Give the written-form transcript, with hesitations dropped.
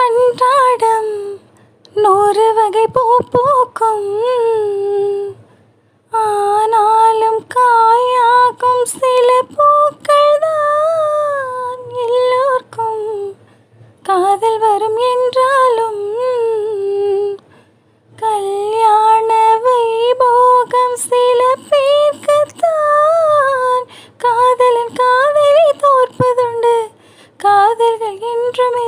அன்றாடம் 100 வகை பூ பூக்கும், ஆனாலும் காயாகும் சில பூக்கள் தான் எல்லோர்க்கும் காதல் வரும் என்றாலும் கல்யாண வைபோகம் சில பேர்க்குத்தான் காதலன் காதலி தோற்பதுண்டு. காதல்கள் என்றுமே